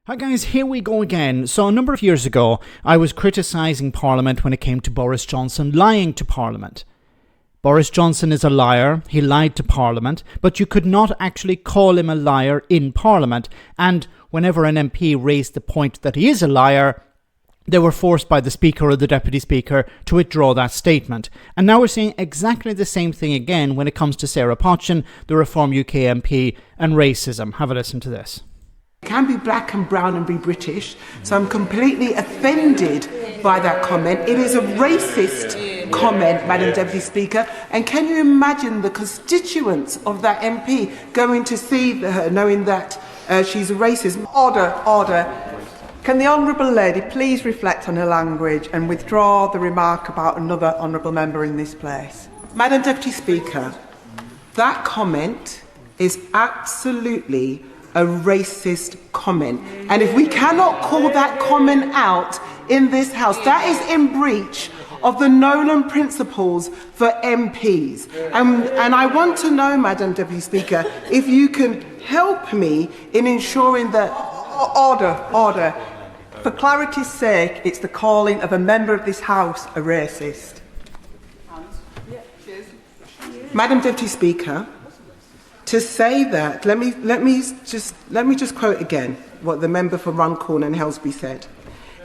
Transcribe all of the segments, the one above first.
Hi guys, here we go again. So a number of years ago, I was criticising Parliament when it came to Boris Johnson lying to Parliament. Boris Johnson is a liar, he lied to Parliament, but you could not actually call him a liar in Parliament. And whenever an MP raised the point that he is a liar, they were forced by the Speaker or the Deputy Speaker to withdraw that statement. And now we're seeing exactly the same thing again when it comes to Sarah Pochin, the Reform UK MP, and racism. Have a listen to this. Can be black and brown and be British, so I'm completely offended by that comment. It is a racist comment, Madam Deputy Speaker, and can you imagine the constituents of that MP going to see her knowing that she's a racist? Order. Can the Honourable Lady please reflect on her language and withdraw the remark about another Honourable Member in this place? Madam Deputy Speaker, that comment is absolutely a racist comment. And if we cannot call that comment out in this House, that is in breach of the Nolan principles for MPs. And I want to know, Madam Deputy Speaker, if you can help me in ensuring that... Order. For clarity's sake, it's the calling of a member of this House a racist. Madam Deputy Speaker, to say that, let me just quote again what the member for Runcorn and Helsby said.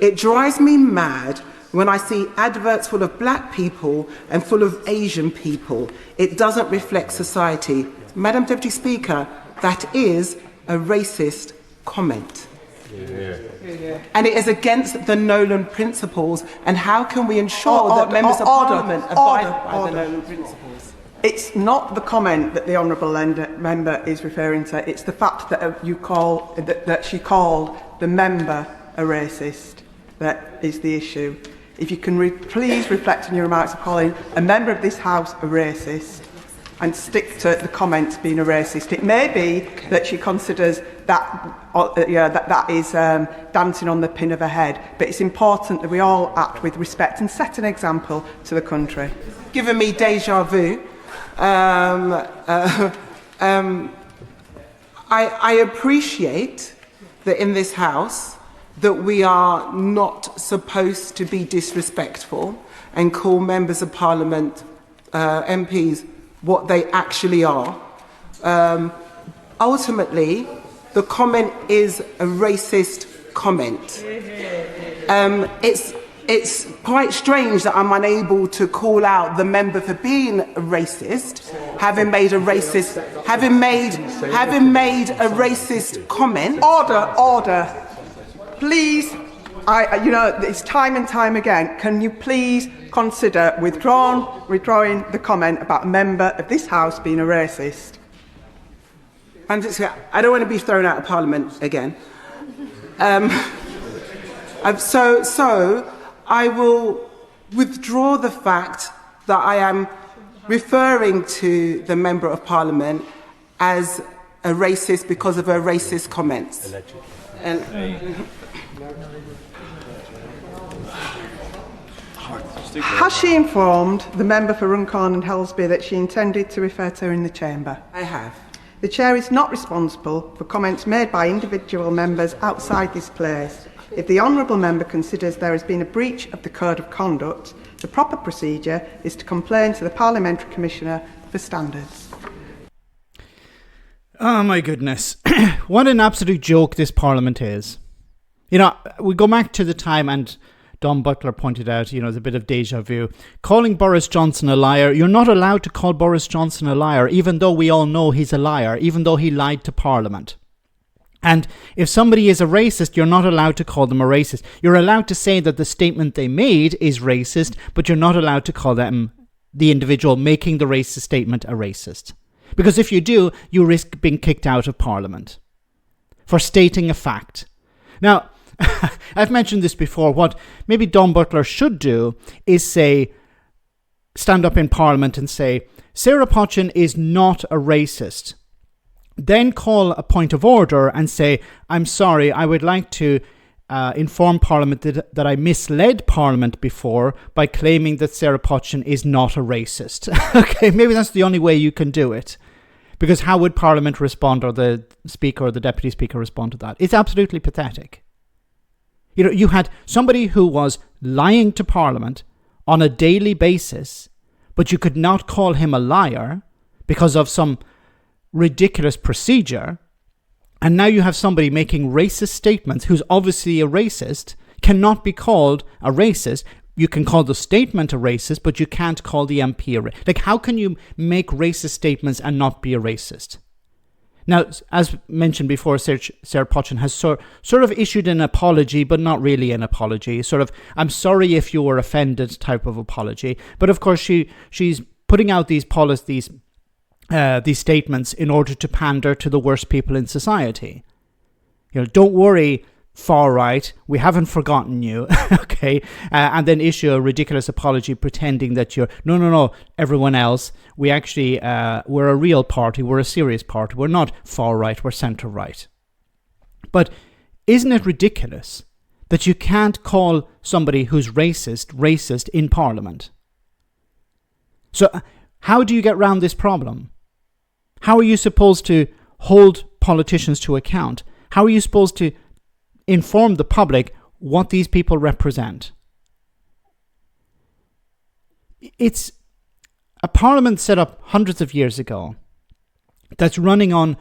It drives me mad when I see adverts full of black people and full of Asian people. It doesn't reflect society. Madam Deputy Speaker, that is a racist comment. And it is against the Nolan principles. And how can we ensure that members of Parliament abide by the Nolan principles? It's not the comment that the Honourable Member is referring to, it's the fact that that she called the member a racist that is the issue. If you can please reflect on your remarks of calling a member of this House a racist and stick to the comments being a racist. It may be that she considers that is dancing on the pin of her head, but it's important that we all act with respect and set an example to the country. Giving me deja vu. I appreciate that in this House that we are not supposed to be disrespectful and call members of Parliament, MPs, what they actually are. Ultimately, the comment is a racist comment. It's quite strange that I'm unable to call out the member for being a racist, having made a racist comment. Order. Please, it's time and time again. Can you please consider withdrawing the comment about a member of this House being a racist? I don't want to be thrown out of Parliament again. So I will withdraw the fact that I am referring to the Member of Parliament as a racist because of her racist comments. Has she informed the member for Runcorn and Helsby that she intended to refer to her in the chamber? I have. The Chair is not responsible for comments made by individual members outside this place. If the Honourable Member considers there has been a breach of the Code of Conduct, the proper procedure is to complain to the Parliamentary Commissioner for Standards. Oh my goodness. What an absolute joke this Parliament is. You know, we go back to the time, and Don Butler pointed out, there's a bit of deja vu. Calling Boris Johnson a liar, you're not allowed to call Boris Johnson a liar, even though we all know he's a liar, even though he lied to Parliament. And if somebody is a racist, you're not allowed to call them a racist. You're allowed to say that the statement they made is racist, but you're not allowed to call them, the individual making the racist statement, a racist. Because if you do, you risk being kicked out of Parliament for stating a fact. Now, I've mentioned this before. What maybe Don Butler should do is stand up in Parliament and say, Sarah Pochin is not a racist. Then call a point of order and say, I'm sorry, I would like to inform Parliament that I misled Parliament before by claiming that Sarah Pochin is not a racist. Okay, maybe that's the only way you can do it. Because how would Parliament respond, or the Speaker or the Deputy Speaker respond to that? It's absolutely pathetic. You know, you had somebody who was lying to Parliament on a daily basis, but you could not call him a liar because of some ridiculous procedure. And now you have somebody making racist statements who's obviously a racist, cannot be called a racist. You can call the statement a racist, but you can't call the MP a racist. Like, how can you make racist statements and not be a racist? Now, as mentioned before, Sarah Pochin has sort of issued an apology, but not really an apology. Sort of, I'm sorry if you were offended type of apology. But of course, she's putting out these statements in order to pander to the worst people in society. You know, don't worry, far right, we haven't forgotten you, okay? And then issue a ridiculous apology pretending that you're, no, everyone else, we actually, we're a real party, we're a serious party, we're not far right, we're centre right. But isn't it ridiculous that you can't call somebody who's racist in Parliament? So how do you get around this problem? How are you supposed to hold politicians to account? How are you supposed to inform the public what these people represent? It's a parliament set up hundreds of years ago that's running on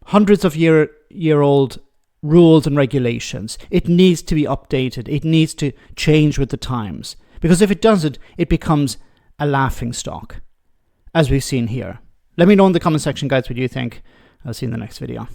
hundreds of year old rules and regulations. It needs to be updated. It needs to change with the times. Because if it doesn't, it becomes a laughing stock, as we've seen here. Let me know in the comment section, guys, what you think. I'll see you in the next video.